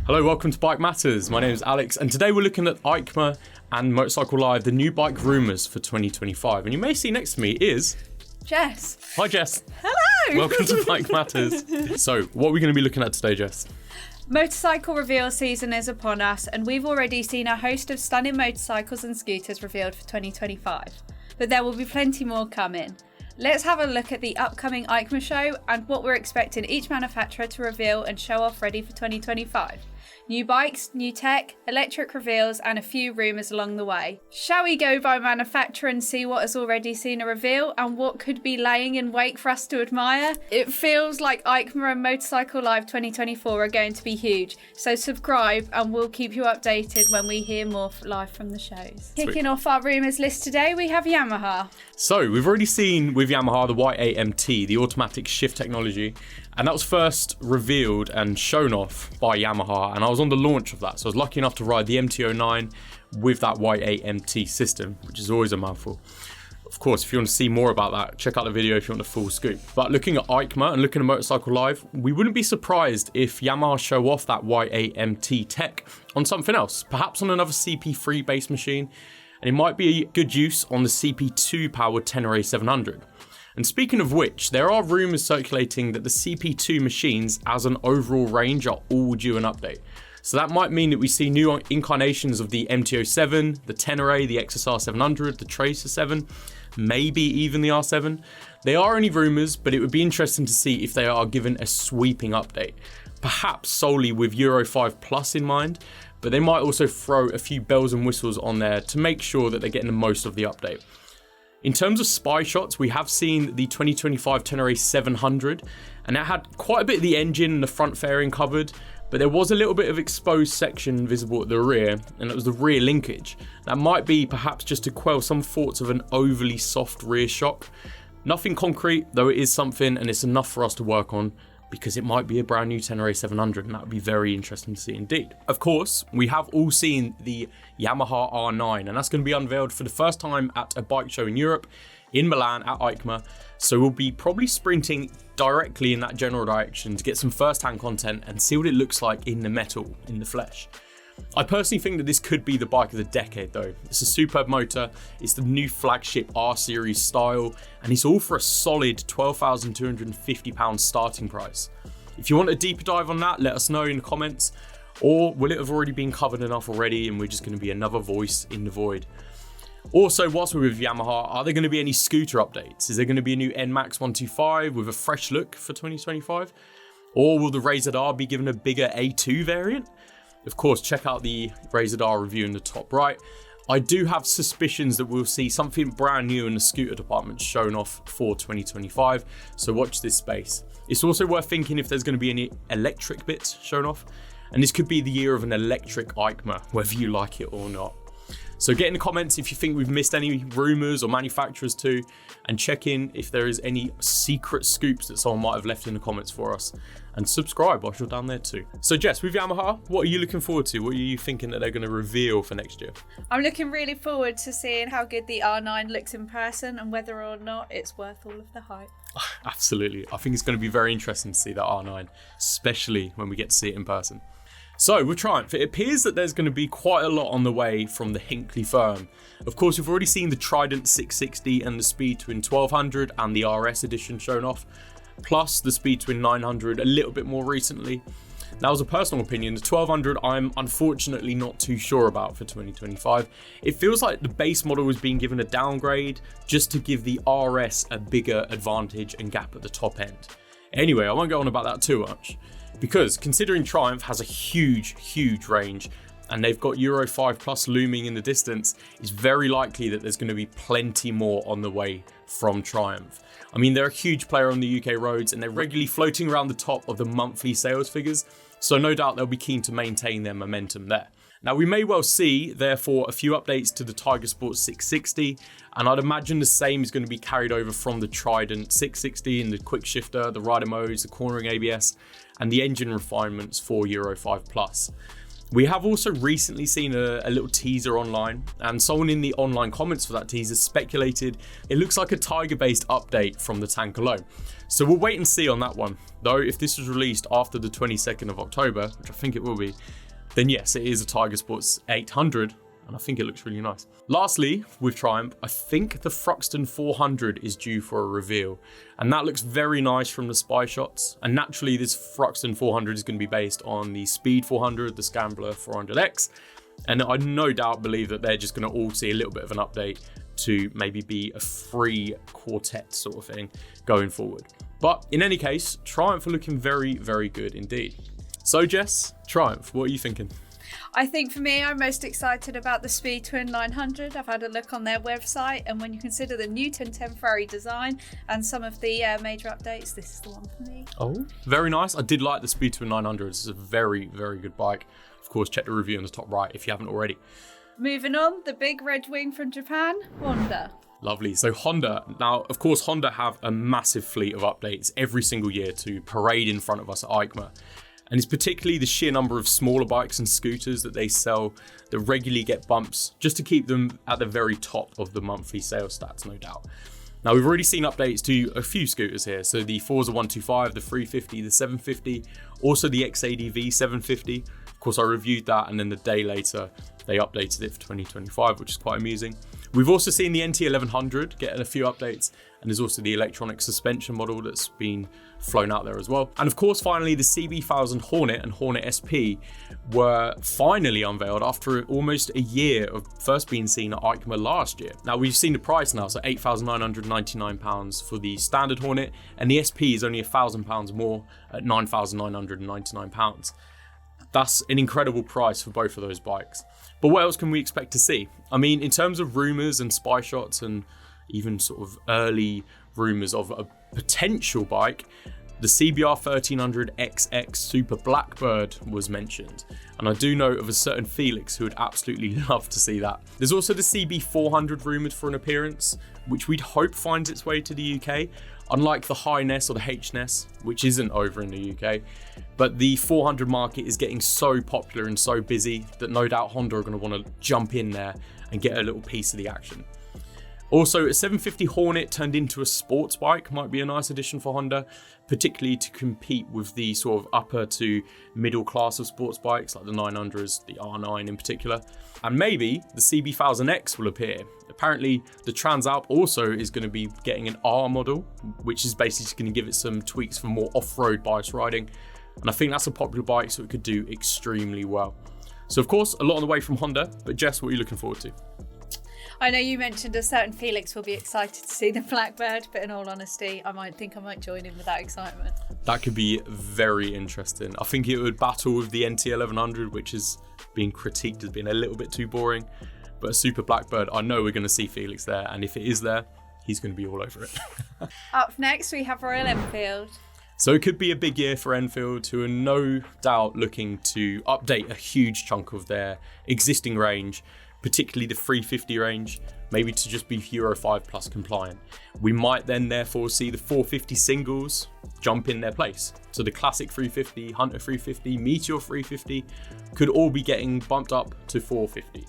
Hello, welcome to Bike Matters. My name is Alex, and today we're looking at EICMA and Motorcycle Live, the new bike rumours for 2025. And you may see next to me is... Jess. Hi, Jess. Hello. Welcome to Bike Matters. So, what are we going to be looking at today, Jess? Motorcycle reveal season is upon us, and we've already seen a host of stunning motorcycles and scooters revealed for 2025. But there will be plenty more coming. Let's have a look at the upcoming EICMA show and what we're expecting each manufacturer to reveal and show off ready for 2025. New bikes, new tech, electric reveals, and a few rumours along the way. Shall we go by manufacturer and see what has already seen a reveal and what could be laying in wake for us to admire? It feels like EICMA and Motorcycle Live 2024 are going to be huge, so subscribe and we'll keep you updated when we hear more live from the shows. Sweet. Kicking off our rumours list today, we have Yamaha. So, we've already seen with Yamaha the Y8MT, the automatic shift technology, and that was first revealed and shown off by Yamaha, and I was on the launch of that, so I was lucky enough to ride the MT-09 with that Y8MT system, which is always a mouthful. Of course, if you want to see more about that, check out the video if you want the full scoop. But looking at EICMA and looking at Motorcycle Live, we wouldn't be surprised if Yamaha show off that Y8MT tech on something else, perhaps on another CP3 based machine, and it might be a good use on the CP2 powered Tenere 700. And speaking of which, there are rumours circulating that the CP2 machines as an overall range are all due an update. So that might mean that we see new incarnations of the MT-07, the Tenere, the XSR 700, the Tracer 7, maybe even the R7. They are only rumours, but it would be interesting to see if they are given a sweeping update. Perhaps solely with Euro 5 Plus in mind, but they might also throw a few bells and whistles on there to make sure that they're getting the most of the update. In terms of spy shots, we have seen the 2025 Tenere 700, and that had quite a bit of the engine and the front fairing covered, but there was a little bit of exposed section visible at the rear, and it was the rear linkage. That might be perhaps just to quell some thoughts of an overly soft rear shock. Nothing concrete, though it is something, and it's enough for us to work on, because it might be a brand new Tenere 700, and that would be very interesting to see indeed. Of course, we have all seen the Yamaha R9, and that's going to be unveiled for the first time at a bike show in Europe, in Milan at EICMA, so we'll be probably sprinting directly in that general direction to get some first-hand content and see what it looks like in the metal, in the flesh. I personally think that this could be the bike of the decade though. It's a superb motor, it's the new flagship R-Series style, and it's all for a solid £12,250 starting price. If you want a deeper dive on that, let us know in the comments, or will it have already been covered enough already and we're just going to be another voice in the void? Also, whilst we're with Yamaha, are there going to be any scooter updates? Is there going to be a new NMAX 125 with a fresh look for 2025? Or will the Razor R be given a bigger A2 variant? Of course, check out the Razor R review in the top right. I do have suspicions that we'll see something brand new in the scooter department shown off for 2025, so watch this space. It's also worth thinking if there's going to be any electric bits shown off, and this could be the year of an electric EICMA, whether you like it or not. So get in the comments if you think we've missed any rumours or manufacturers too, and check in if there is any secret scoops that someone might have left in the comments for us. And subscribe whilst you're down there too. So Jess, with Yamaha, what are you looking forward to? What are you thinking that they're going to reveal for next year? I'm looking really forward to seeing how good the R9 looks in person and whether or not it's worth all of the hype. Absolutely. I think it's going to be very interesting to see that R9, especially when we get to see it in person. So with Triumph, it appears that there's going to be quite a lot on the way from the Hinckley firm. Of course, we've already seen the Trident 660 and the Speed Twin 1200 and the RS edition shown off, plus the Speed Twin 900 a little bit more recently. Now, as a personal opinion, the 1200 I'm unfortunately not too sure about for 2025. It feels like the base model was being given a downgrade just to give the RS a bigger advantage and gap at the top end. Anyway, I won't go on about that too much, because considering Triumph has a huge range and they've got Euro 5 Plus looming in the distance, it's very likely that there's going to be plenty more on the way from Triumph. I mean, they're a huge player on the UK roads and they're regularly floating around the top of the monthly sales figures, so no doubt they'll be keen to maintain their momentum there. Now, we may well see, therefore, a few updates to the Tiger Sport 660, and I'd imagine the same is going to be carried over from the Trident 660 and the quick shifter, the rider modes, the cornering ABS, and the engine refinements for Euro 5 Plus. We have also recently seen a little teaser online, and someone in the online comments for that teaser speculated it looks like a Tiger-based update from the tank alone. So we'll wait and see on that one. Though if this was released after the 22nd of October, which I think it will be, then yes, it is a Tiger Sports 800, and I think it looks really nice. Lastly, with Triumph, I think the Thruxton 400 is due for a reveal, and that looks very nice from the spy shots. And naturally, this Thruxton 400 is going to be based on the Speed 400, the Scrambler 400X, and I no doubt believe that they're just going to all see a little bit of an update to maybe be a free quartet sort of thing going forward. But in any case, Triumph are looking very, very good indeed. So Jess, Triumph, what are you thinking? I think for me, I'm most excited about the Speed Twin 900. I've had a look on their website, and when you consider the new contemporary design and some of the major updates, this is the one for me. Oh, very nice. I did like the Speed Twin 900. It's a very, very good bike. Of course, check the review on the top right if you haven't already. Moving on, the big red wing from Japan, Honda. Lovely. So Honda, now of course Honda have a massive fleet of updates every single year to parade in front of us at EICMA. And it's particularly the sheer number of smaller bikes and scooters that they sell that regularly get bumps just to keep them at the very top of the monthly sales stats, no doubt. Now we've already seen updates to a few scooters here. So the Forza 125, the 350, the 750, also the XADV 750. Of course I reviewed that, and then the day later they updated it for 2025, which is quite amusing. We've also seen the NT1100 getting a few updates, and there's also the electronic suspension model that's been flown out there as well. And of course, finally, the CB1000 Hornet and Hornet SP were finally unveiled after almost a year of first being seen at EICMA last year. Now we've seen the price now, so £8,999 for the standard Hornet, and the SP is only £1,000 more at £9,999. That's an incredible price for both of those bikes. But what else can we expect to see? I mean, in terms of rumours and spy shots and even sort of early rumours of a potential bike, the CBR 1300XX Super Blackbird was mentioned. And I do know of a certain Felix who would absolutely love to see that. There's also the CB400 rumoured for an appearance, which we'd hope finds its way to the UK. Unlike the Highness or the HNess, which isn't over in the UK, but the 400 market is getting so popular and so busy that no doubt Honda are going to want to jump in there and get a little piece of the action. Also, a 750 Hornet turned into a sports bike might be a nice addition for Honda, particularly to compete with the sort of upper to middle class of sports bikes like the 900s, the R9 in particular. And maybe the CB1000X will appear. Apparently, the Transalp also is going to be getting an R model, which is basically just going to give it some tweaks for more off-road bike riding. And I think that's a popular bike, so it could do extremely well. So of course, a lot on the way from Honda, but Jess, what are you looking forward to? I know you mentioned a certain Felix will be excited to see the Blackbird, but in all honesty, I might join in with that excitement. That could be very interesting. I think it would battle with the NT1100, which is being critiqued as being a little bit too boring. But a Super Blackbird, I know we're going to see Felix there, and if it is there, he's going to be all over it. Up next, we have Royal Enfield. So it could be a big year for Enfield, who are no doubt looking to update a huge chunk of their existing range, particularly the 350 range, maybe to just be Euro 5 plus compliant. We might then therefore see the 450 singles jump in their place. So the classic 350, Hunter 350, Meteor 350 could all be getting bumped up to 450.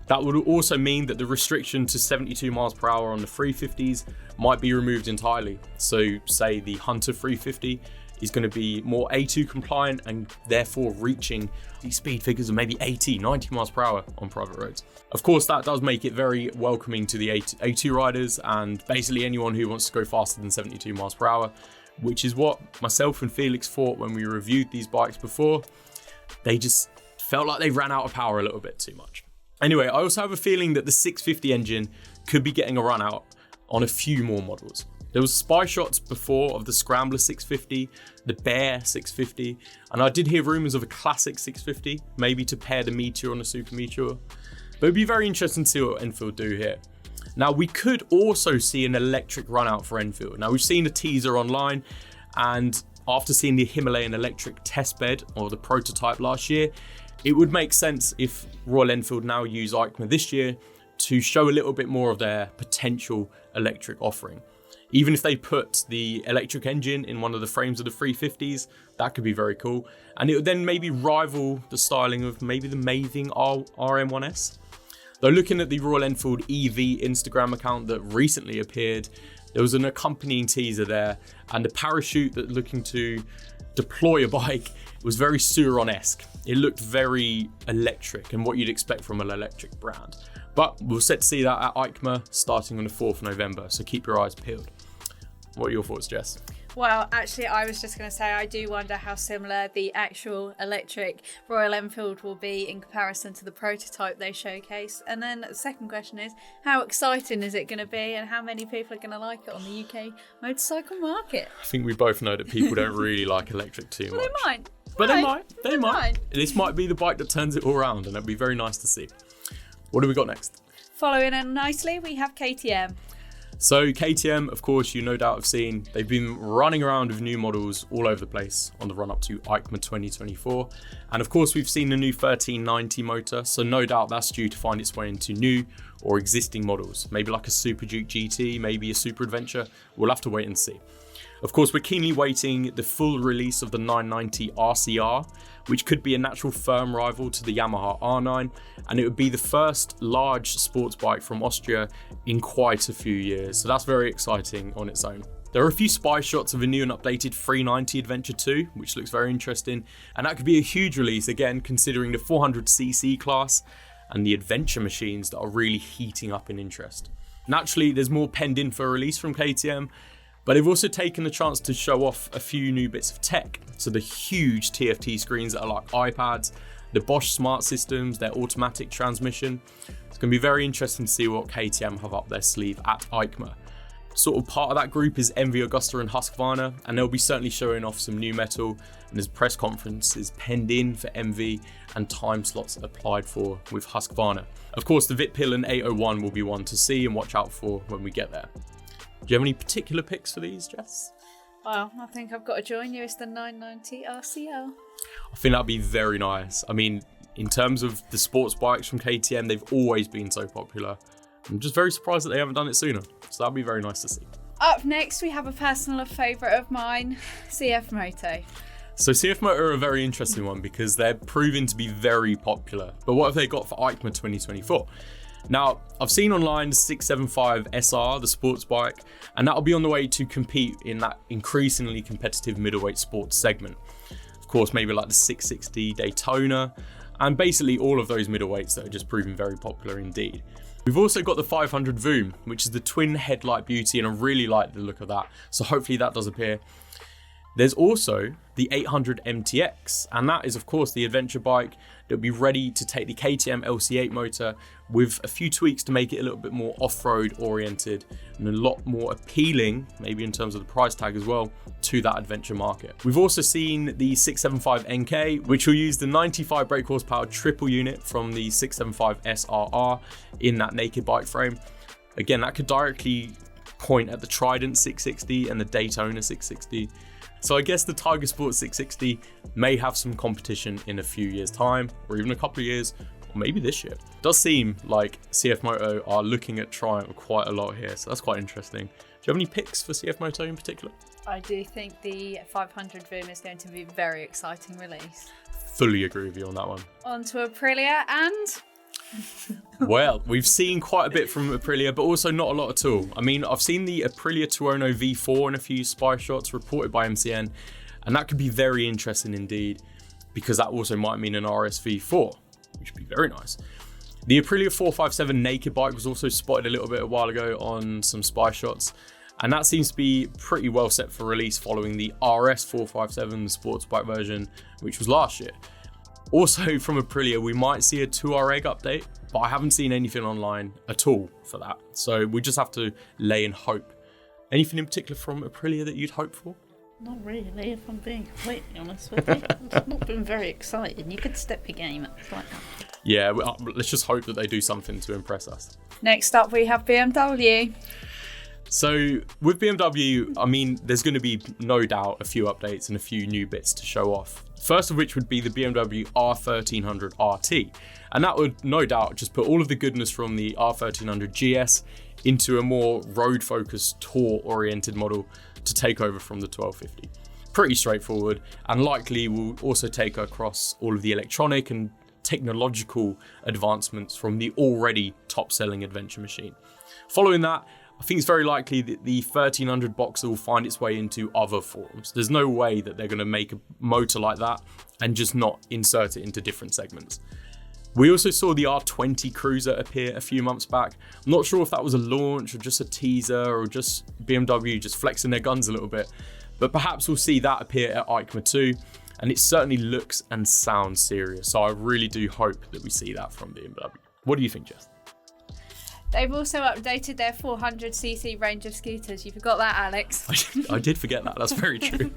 That would also mean that the restriction to 72 miles per hour on the 350s might be removed entirely. So say the Hunter 350 is going to be more A2 compliant and therefore reaching these speed figures of maybe 80, 90 miles per hour on private roads. Of course, that does make it very welcoming to the A2 riders and basically anyone who wants to go faster than 72 miles per hour, which is what myself and Felix thought when we reviewed these bikes before. They just felt like they ran out of power a little bit too much. Anyway, I also have a feeling that the 650 engine could be getting a run out on a few more models. There was spy shots before of the Scrambler 650, the Bear 650, and I did hear rumours of a classic 650, maybe to pair the Meteor and the Super Meteor. But it'd be very interesting to see what Enfield do here. Now, we could also see an electric run out for Enfield. Now, we've seen a teaser online, and after seeing the Himalayan electric test bed, or the prototype last year, it would make sense if Royal Enfield now use EICMA this year to show a little bit more of their potential electric offering. Even if they put the electric engine in one of the frames of the 350s, that could be very cool. And it would then maybe rival the styling of maybe the Mavic RM1S. Though looking at the Royal Enfield EV Instagram account that recently appeared, there was an accompanying teaser there, and the parachute that looking to deploy a bike was very Suron-esque. It looked very electric and what you'd expect from an electric brand. But we'll set to see that at EICMA starting on the 4th of November, so keep your eyes peeled. What are your thoughts, Jess? Well, actually, I was just going to say I do wonder how similar the actual electric Royal Enfield will be in comparison to the prototype they showcase. And then the second question is, how exciting is it going to be and how many people are going to like it on the UK motorcycle market? I think we both know that people don't really like electric too much. Well, they might. But they might. This might be the bike that turns it all around, and it'd be very nice to see. What do we got next? Following in nicely, we have KTM. So KTM, of course, you no doubt have seen, they've been running around with new models all over the place on the run up to EICMA 2024. And of course, we've seen the new 1390 motor, so no doubt that's due to find its way into new or existing models. Maybe like a Super Duke GT, maybe a Super Adventure. We'll have to wait and see. Of course, we're keenly waiting the full release of the 990 RCR, which could be a natural firm rival to the Yamaha R9, and it would be the first large sports bike from Austria in quite a few years, so that's very exciting on its own. There are a few spy shots of a new and updated 390 Adventure 2, which looks very interesting, and that could be a huge release, again, considering the 400cc class and the adventure machines that are really heating up in interest. Naturally, there's more penned in for release from KTM, but they've also taken the chance to show off a few new bits of tech. So the huge TFT screens that are like iPads, the Bosch smart systems, their automatic transmission. It's going to be very interesting to see what KTM have up their sleeve at EICMA. Sort of part of that group is MV Agusta and Husqvarna, and they'll be certainly showing off some new metal, and there's press conferences penned in for MV and time slots applied for with Husqvarna. Of course, the Vitpil and 801 will be one to see and watch out for when we get there. Do you have any particular picks for these, Jess? Well, I think I've got to join you. It's the 990 RCL. I think that'd be very nice. I mean, in terms of the sports bikes from KTM, they've always been so popular. I'm just very surprised that they haven't done it sooner. So that'd be very nice to see. Up next, we have a personal favourite of mine, CFMoto. So CFMoto are a very interesting one because they're proving to be very popular. But what have they got for EICMA 2024? Now, I've seen online the 675 SR, the sports bike, and that'll be on the way to compete in that increasingly competitive middleweight sports segment. Of course, maybe like the 660 Daytona, and basically all of those middleweights that are just proving very popular indeed. We've also got the 500 Voom, which is the twin headlight beauty, and I really like the look of that, so hopefully that does appear. There's also the 800 MTX, and that is of course the adventure bike that will be ready to take the KTM LC8 motor with a few tweaks to make it a little bit more off-road oriented and a lot more appealing, maybe in terms of the price tag as well, to that adventure market. We've also seen the 675 NK, which will use the 95 brake horsepower triple unit from the 675 SRR in that naked bike frame. Again, that could directly point at the Trident 660 and the Daytona 660. So I guess the Tiger Sport 660 may have some competition in a few years' time, or even a couple of years, or maybe this year. It does seem like CFMoto are looking at trying quite a lot here, so that's quite interesting. Do you have any picks for CFMoto in particular? I do think the 500 Voom is going to be a very exciting release. Fully agree with you on that one. On to Aprilia and... Well, we've seen quite a bit from Aprilia, but also not a lot at all. I mean, I've seen the Aprilia Tuono V4 in a few spy shots reported by MCN, and that could be very interesting indeed, because that also might mean an RSV4, which would be very nice. The Aprilia 457 naked bike was also spotted a little bit a while ago on some spy shots, and that seems to be pretty well set for release following the RS 457 sports bike version, which was last year. Also from Aprilia, we might see a 2REG update, but I haven't seen anything online at all for that. So we just have to lay in hope. Anything in particular from Aprilia that you'd hope for? Not really, if I'm being completely honest with you. It's not been very exciting. You could step your game up like that. Yeah, let's just hope that they do something to impress us. Next up, we have BMW. So with BMW, I mean, there's going to be no doubt a few updates and a few new bits to show off. First of which would be the BMW R1300 RT. And that would no doubt just put all of the goodness from the R1300 GS into a more road-focused, tour-oriented model to take over from the 1250. Pretty straightforward, and likely will also take across all of the electronic and technological advancements from the already top-selling adventure machine. Following that, I think it's very likely that the 1300 Boxer will find its way into other forms. There's no way that they're going to make a motor like that and just not insert it into different segments. We also saw the R20 Cruiser appear a few months back. I'm not sure if that was a launch or just a teaser or just BMW just flexing their guns a little bit, but perhaps we'll see that appear at EICMA too, and it certainly looks and sounds serious. So I really do hope that we see that from BMW. What do you think, Jess? They've also updated their 400cc range of scooters. You forgot that, Alex. I did forget that. That's very true.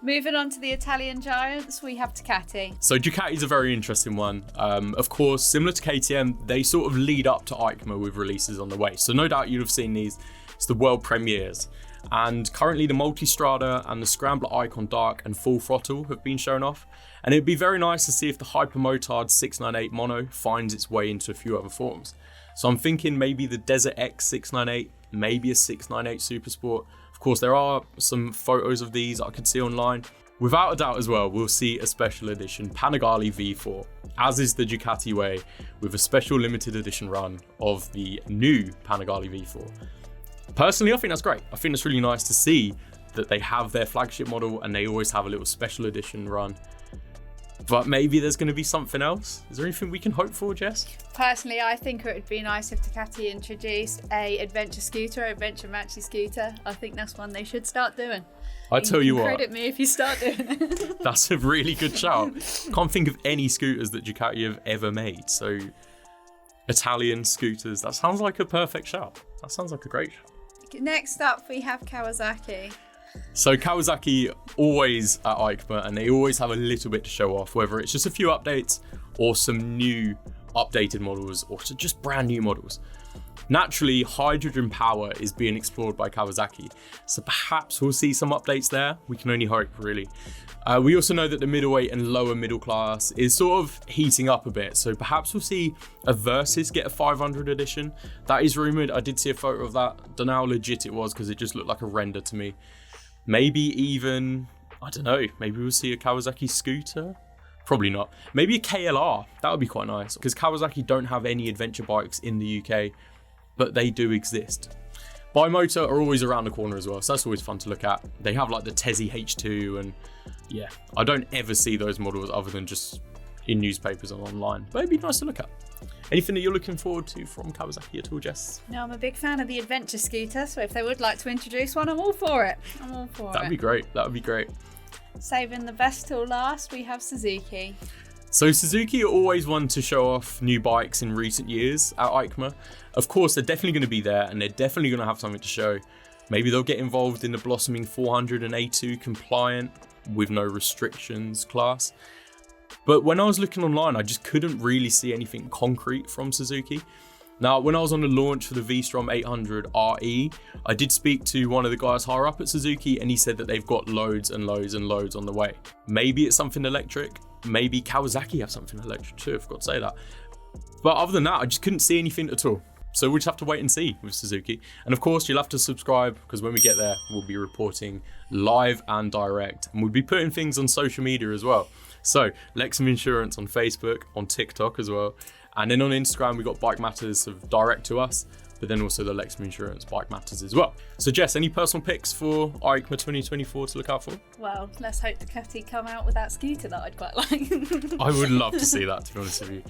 Moving on to the Italian giants, we have Ducati. So Ducati's a very interesting one. Of course, similar to KTM, they sort of lead up to EICMA with releases on the way. So no doubt you'd have seen these. It's the world premieres. And currently the Multistrada and the Scrambler Icon Dark and Full Throttle have been shown off. And it'd be very nice to see if the Hypermotard 698 Mono finds its way into a few other forms. So I'm thinking maybe the Desert X 698, maybe a 698 Supersport. Of course, there are some photos of these I could see online. Without a doubt as well, we'll see a special edition Panigale V4, as is the Ducati way, with a special limited edition run of the new Panigale V4. Personally, I think that's great. I think it's really nice to see that they have their flagship model and they always have a little special edition run. But maybe there's going to be something else. Is there anything we can hope for, Jess? Personally, I think it would be nice if Ducati introduced a adventure scooter, adventure maxi scooter. I think that's one they should start doing. I tell you what. Credit me if you start doing it. That's a really good shout. Can't think of any scooters that Ducati have ever made. So Italian scooters, that sounds like a perfect shout. That sounds like a great shout. Next up, we have Kawasaki. So Kawasaki always at EICMA, and they always have a little bit to show off, whether it's just a few updates or some new updated models or just brand new models. Naturally, hydrogen power is being explored by Kawasaki, so perhaps we'll see some updates there. We can only hope, really. We also know that the middleweight and lower middle class is sort of heating up a bit, so perhaps we'll see a Versys get a 500 edition. That is rumoured. I did see a photo of that. Don't know how legit it was because it just looked like a render to me. Maybe even, I don't know, maybe we'll see a Kawasaki scooter? Probably not. Maybe a KLR, that would be quite nice, because Kawasaki don't have any adventure bikes in the UK, but they do exist. Bimota are always around the corner as well, so that's always fun to look at. They have like the Tezzy H2, and yeah, I don't ever see those models other than just in newspapers or online, but it'd be nice to look at. Anything that you're looking forward to from Kawasaki at all, Jess? No, I'm a big fan of the adventure scooter, so if they would like to introduce one, I'm all for it. That'd be great. That would be great. Saving the best till last, we have Suzuki. So Suzuki are always one to show off new bikes in recent years at EICMA. Of course, they're definitely going to be there, and they're definitely going to have something to show. Maybe they'll get involved in the blossoming 400 and A2 compliant with no restrictions class. But when I was looking online, I just couldn't really see anything concrete from Suzuki. Now, when I was on the launch for the V-Strom 800 RE, I did speak to one of the guys higher up at Suzuki, and he said that they've got loads and loads and loads on the way. Maybe it's something electric. Maybe Kawasaki have something electric too, I forgot to say that. But other than that, I just couldn't see anything at all. So we'll just have to wait and see with Suzuki. And of course, you'll have to subscribe, because when we get there, we'll be reporting live and direct. And we'll be putting things on social media as well. So Lexham Insurance on Facebook, on TikTok as well. And then on Instagram, we've got Bike Matters of direct to us, but then also the Lexham Insurance Bike Matters as well. So Jess, any personal picks for EICMA 2024 to look out for? Well, let's hope Ducati come out with that scooter that I'd quite like. I would love to see that, to be honest with you.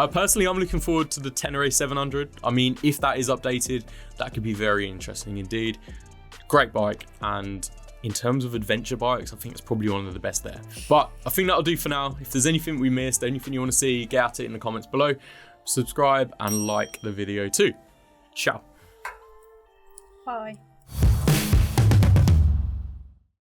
Personally, I'm looking forward to the Tenere 700. I mean, if that is updated, that could be very interesting indeed. Great bike, and in terms of adventure bikes, I think it's probably one of the best there. But I think that'll do for now. If there's anything we missed, anything you want to see, get at it in the comments below. Subscribe and like the video too. Ciao. Bye.